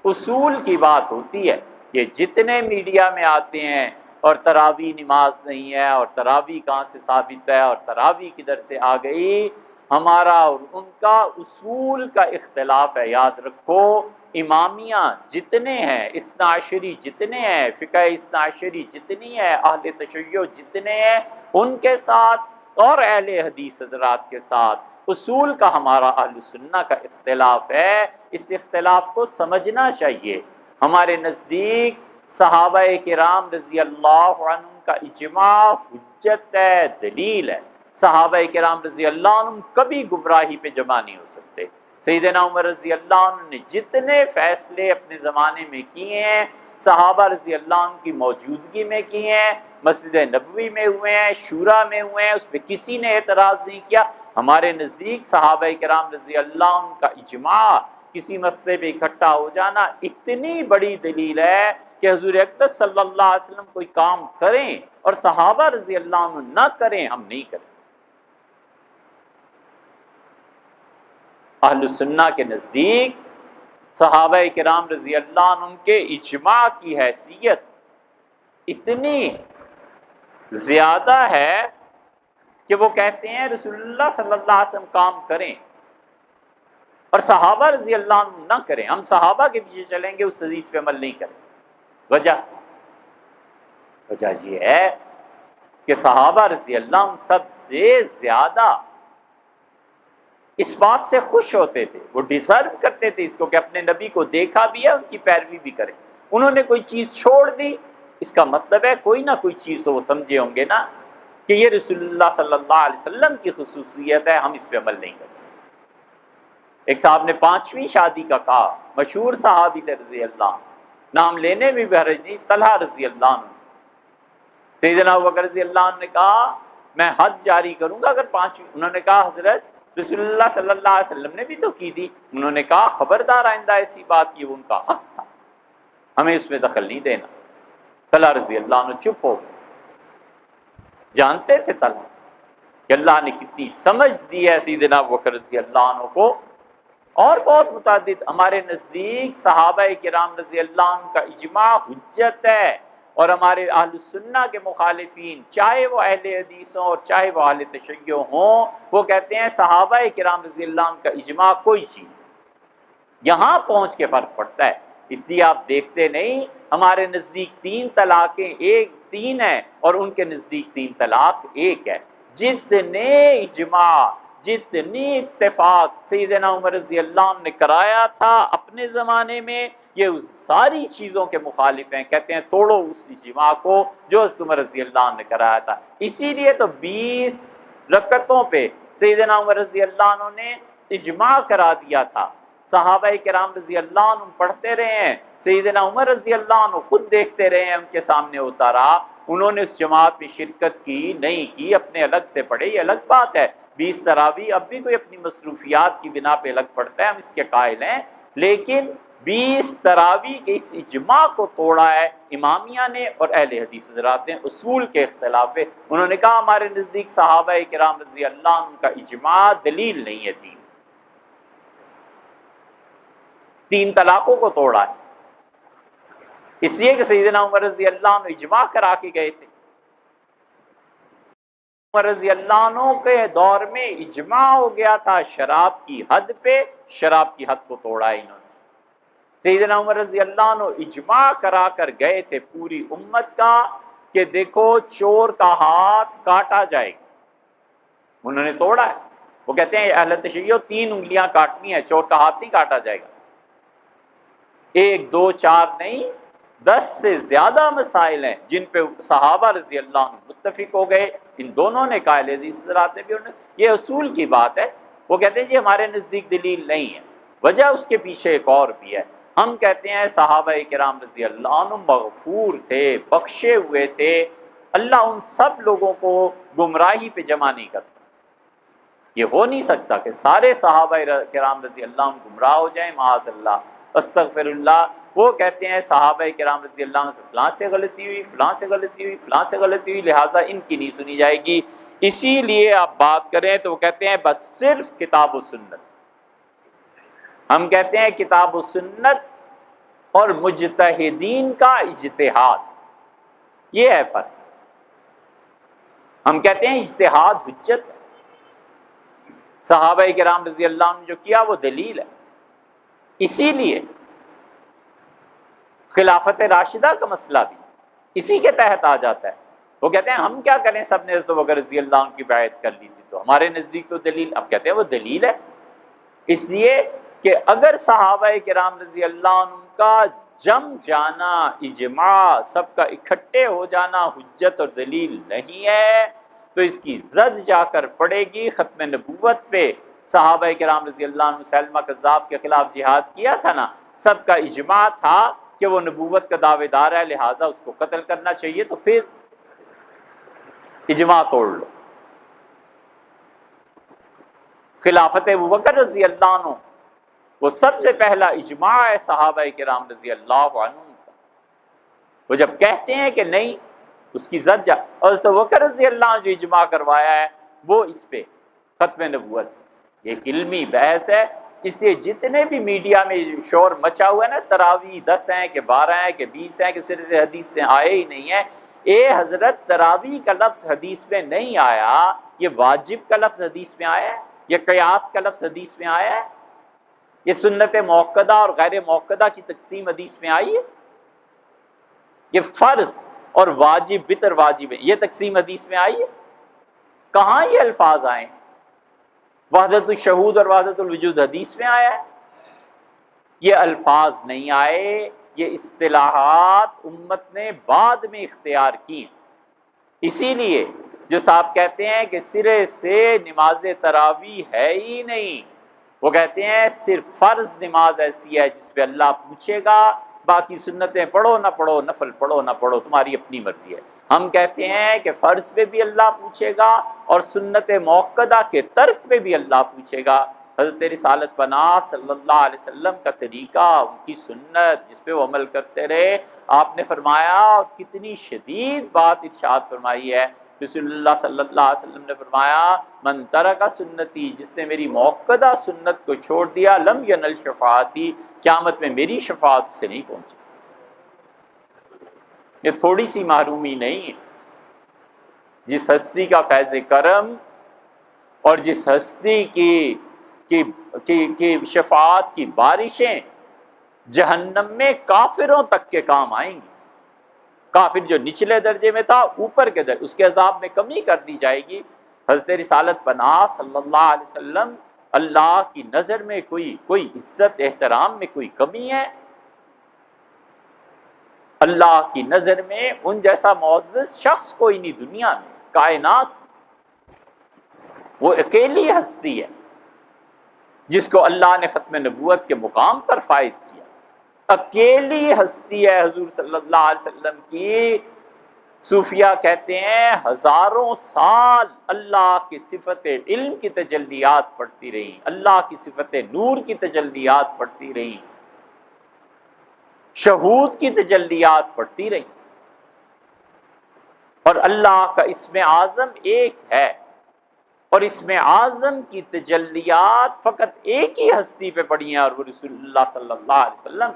اصول کی بات ہوتی ہے. یہ جتنے میڈیا میں آتے ہیں اور تراویح نماز نہیں ہے اور تراویح کہاں سے ثابت ہے اور تراویح کدھر سے آ گئی، ہمارا اور ان کا اصول کا اختلاف ہے. یاد رکھو امامیہ جتنے ہیں، اثنا عشری جتنے ہیں، فقہ اثنا عشری جتنی ہے، اہل تشیع جتنے ہیں، ان کے ساتھ اور اہل حدیث حضرات کے ساتھ اصول کا ہمارا اہل سنہ کا اختلاف ہے. اس اختلاف کو سمجھنا چاہیے. ہمارے نزدیک صحابہ کرام رضی اللہ عنہ کا اجماع حجت ہے، دلیل ہے. صحابہ کرام رضی اللہ عنہ کبھی گمراہی پہ جمع نہیں ہو سکتے. سیدنا عمر رضی اللہ عنہ نے جتنے فیصلے اپنے زمانے میں کیے ہیں، صحابہ رضی اللہ عنہ کی موجودگی میں کیے ہیں، مسجد نبوی میں ہوئے ہیں، شورا میں ہوئے ہیں، اس پہ کسی نے اعتراض نہیں کیا. ہمارے نزدیک صحابہ کرام رضی اللہ عنہ کا اجماع، کسی مسئلے پہ اکٹھا ہو جانا، اتنی بڑی دلیل ہے کہ حضور اقدس صلی اللہ علیہ وسلم کوئی کام کریں اور صحابہ رضی اللہ عنہ نہ کریں، ہم نہیں کریں. اہل سنہ کے نزدیک صحابہ کرام رضی اللہ عنہ کے اجماع کی حیثیت اتنی زیادہ ہے کہ وہ کہتے ہیں رسول اللہ صلی اللہ علیہ وسلم کام کریں اور صحابہ رضی اللہ عنہ نہ کریں، ہم صحابہ کے پیچھے چلیں گے، اس حدیث پہ عمل نہیں کریں. وجہ یہ ہے کہ صحابہ رضی اللہ عنہ سب سے زیادہ اس بات سے خوش ہوتے تھے، وہ ڈیزرو کرتے تھے اس کو کہ اپنے نبی کو دیکھا بھی ہے، ان کی پیروی بھی کریں. انہوں نے کوئی چیز چھوڑ دی، اس کا مطلب ہے کوئی نہ کوئی چیز تو وہ سمجھے ہوں گے نا کہ یہ رسول اللہ صلی اللہ علیہ وسلم کی خصوصیت ہے، ہم اس پہ عمل نہیں کر سکتے. ایک صاحب نے 5ویں شادی کا کہا، مشہور صحابی تھے رضی اللہ عنہ، نام لینے میں بھی حرج نہیں، طلحہ رضی اللہ عنہ. سیدنا ابوبکر رضی اللہ عنہ نے کہا میں حد جاری کروں گا اگر 5ویں. انہوں نے کہا حضرت رسول اللہ صلی اللہ علیہ وسلم نے بھی تو کی تھی. انہوں نے کہا خبردار آئندہ ایسی بات کی، وہ ان کا حق تھا، ہمیں اس میں دخل نہیں دینا. طلحہ رضی اللہ عنہ چپ ہو گئے. جانتے تھے طلحہ کہ اللہ نے کتنی سمجھ دی ہے سیدنا ابوبکر رضی اللہ عنہ کو. اور بہت متعدد ہمارے نزدیک صحابہ کرام رضی اللہ عنہ کا اجماع حجت ہے، اور ہمارے اہل سنہ کے مخالفین چاہے وہ اہل حدیث ہوں اور چاہے وہ اہل تشیع ہوں، وہ کہتے ہیں صحابہ کرام رضی اللہ عنہ کا اجماع کوئی چیز نہیں. یہاں پہنچ کے فرق پڑتا ہے. اس لیے آپ دیکھتے نہیں ہمارے نزدیک 3 طلاقیں 3 ہیں اور ان کے نزدیک 3 طلاق 1 ہے. جتنے اجماع، جتنی اتفاق سیدنا عمر رضی اللہ عنہ نے کرایا تھا اپنے زمانے میں، یہ اس ساری چیزوں کے مخالف ہیں. کہتے ہیں توڑو اس اجماع کو جو حضرت عمر رضی اللہ عنہ نے کرایا تھا. اسی لیے تو 20 رکعتوں پہ سیدنا عمر رضی اللہ عنہ نے اجماع کرا دیا تھا. صحابہ کرام رضی اللہ عنہ پڑھتے رہے ہیں، سیدنا عمر رضی اللہ عنہ خود دیکھتے رہے ہیں، ان کے سامنے ہوتا رہا. انہوں نے اس جماعت میں شرکت کی نہیں کی، اپنے الگ سے پڑھے، یہ الگ بات ہے. 20 تراویح اب بھی کوئی اپنی مصروفیات کی بنا پہ الگ پڑھتا ہے، ہم اس کے قائل ہیں. لیکن 20 تراویح کے اس اجماع کو توڑا ہے امامیہ نے اور اہل حدیث حضرات نے اصول کے اختلاف پہ. انہوں نے کہا ہمارے نزدیک صحابہ کرام رضی اللہ عنہ کا اجماع دلیل نہیں ہے. 3 طلاقوں کو توڑا ہے، اس لیے کہ سیدنا عمر رضی اللہ عنہ اجماع کرا کے گئے تھے. عمر رضی اللہ عنہ کے دور میں اجماع ہو گیا تھا شراب کی حد پہ، شراب کی حد کو توڑا ہے انہوں نے. سیدنا عمر رضی اللہ عنہ اجماع کرا کر گئے تھے پوری امت کا کہ دیکھو چور کا ہاتھ کاٹا جائے گا، انہوں نے توڑا ہے. وہ کہتے ہیں اہل تشیع 3 انگلیاں کاٹنی ہے، چور کا ہاتھ نہیں کاٹا جائے گا. 1 2 4 نہیں، 10 سے زیادہ مسائل ہیں جن پہ صحابہ رضی اللہ عنہ متفق ہو گئے. ان دونوں نے قائل حدیث حضرات نے بھی، یہ اصول کی بات ہے. وہ کہتے ہیں جی ہمارے نزدیک دلیل نہیں ہے. وجہ اس کے پیچھے ایک اور بھی ہے. ہم کہتے ہیں صحابہ کرام رضی اللہ عنہ مغفور تھے، بخشے ہوئے تھے. اللہ ان سب لوگوں کو گمراہی پہ جمع نہیں کرتا. یہ ہو نہیں سکتا کہ سارے صحابہ کرام رضی اللہ عنہ گمراہ ہو جائیں، معاذ اللہ، استغفر اللہ. وہ کہتے ہیں صحابہ کرام رضی اللہ عنہ سے فلاں سے غلطی ہوئی، فلاں سے غلطی ہوئی، فلاں سے غلطی ہوئی، لہٰذا ان کی نہیں سنی جائے گی. اسی لیے آپ بات کریں تو وہ کہتے ہیں بس صرف کتاب و سنت. ہم کہتے ہیں کتاب و سنت اور مجتہدین کا اجتہاد، یہ ہے فرق۔ ہم کہتے ہیں اجتہاد حجت ہے، صحابہ کرام رضی اللہ عنہ نے جو کیا وہ دلیل ہے۔ اسی لیے خلافت راشدہ کا مسئلہ بھی اسی کے تحت آ جاتا ہے۔ وہ کہتے ہیں ہم کیا کریں، سب نے حضرت ابوبکر رضی اللہ عنہ کی بیعت کر لی تھی تو ہمارے نزدیک تو دلیل، اب کہتے ہیں وہ دلیل ہے، اس لیے کہ اگر صحابہ کرام رضی اللہ عنہ کا جم جانا، اجماع، سب کا اکٹھے ہو جانا حجت اور دلیل نہیں ہے تو اس کی زد جا کر پڑے گی ختم نبوت پہ۔ صحابہ کرام رضی اللہ عنہ مسیلمہ کذاب کے خلاف جہاد کیا تھا نا، سب کا اجماع تھا کہ وہ نبوت کا دعوے دار ہے، لہٰذا اس کو قتل کرنا چاہیے، تو پھر اجماع توڑ لو۔ خلافت ابوبکر رضی اللہ عنہ وہ سب سے پہلا اجماع ہے صحابہ کرام رضی اللہ عنہ کا۔ وہ جب کہتے ہیں کہ نہیں اس کی زد جا، اور حضرت ابوبکر رضی اللہ عنہ جو اجماع کروایا ہے وہ اس پہ ختم نبوت، یہ ایک علمی بحث ہے۔ اس لیے جتنے بھی میڈیا میں شور مچا ہوا ہے نا، تراویح 10 ہیں کہ 12 ہیں کہ 20 ہیں کہ صرف حدیث سے آئے ہی نہیں ہے، اے حضرت تراویح کا لفظ حدیث میں نہیں آیا، یہ واجب کا لفظ حدیث میں آیا ہے، یہ قیاس کا لفظ حدیث میں آیا ہے، یہ سنت موقدہ اور غیر موقدہ کی تقسیم حدیث میں آئی ہے، یہ فرض اور واجب وتر واجب ہے یہ تقسیم حدیث میں آئی ہے، کہاں یہ الفاظ آئے ہیں؟ وحدت الشہود اور وحدت الوجود حدیث میں آیا ہے، یہ الفاظ نہیں آئے، یہ اصطلاحات امت نے بعد میں اختیار کی۔ اسی لیے جو صاحب کہتے ہیں کہ سرے سے نماز تراویح ہے ہی نہیں، وہ کہتے ہیں صرف فرض نماز ایسی ہے جس پہ اللہ پوچھے گا، باقی سنتیں پڑھو نہ پڑھو، نفل پڑھو نہ پڑھو، تمہاری اپنی مرضی ہے۔ ہم کہتے ہیں کہ فرض پہ بھی اللہ پوچھے گا اور سنت موقدہ کے ترک پہ بھی اللہ پوچھے گا۔ حضرت رسالت پناہ صلی اللہ علیہ وسلم کا طریقہ، ان کی سنت جس پہ وہ عمل کرتے رہے، آپ نے فرمایا، اور کتنی شدید بات ارشاد فرمائی ہے رسول اللہ صلی اللہ علیہ وسلم نے فرمایا، من ترک سنتی، جس نے میری موقدہ سنت کو چھوڑ دیا، لم ینل شفاعتی، قیامت میں میری شفاعت سے نہیں پہنچی۔ یہ تھوڑی سی محرومی نہیں ہے، جس ہستی کا فیض کرم اور جس ہستی کی شفاعت کی بارشیں جہنم میں کافروں تک کے کام آئیں گی، کافر جو نچلے درجے میں تھا اوپر کے درجے، اس کے عذاب میں کمی کر دی جائے گی۔ حضرت رسالت پناہ صلی اللہ علیہ وسلم، اللہ کی نظر میں کوئی عزت احترام میں کوئی کمی ہے؟ اللہ کی نظر میں ان جیسا معزز شخص کوئی نہیں دنیا میں، کائنات، وہ اکیلی ہستی ہے جس کو اللہ نے ختم نبوت کے مقام پر فائز کیا، اکیلی ہستی ہے حضور صلی اللہ علیہ وسلم کی۔ صوفیہ کہتے ہیں ہزاروں سال اللہ کی صفت علم کی تجلیات پڑھتی رہی، اللہ کی صفت نور کی تجلیات پڑھتی رہی، شہود کی تجلیات پڑھتی رہی، اور اللہ کا اسم اعظم ایک ہے، اور اسم اعظم کی تجلیات فقط ایک ہی ہستی پہ پڑی ہیں، اور وہ رسول اللہ صلی اللہ علیہ وسلم۔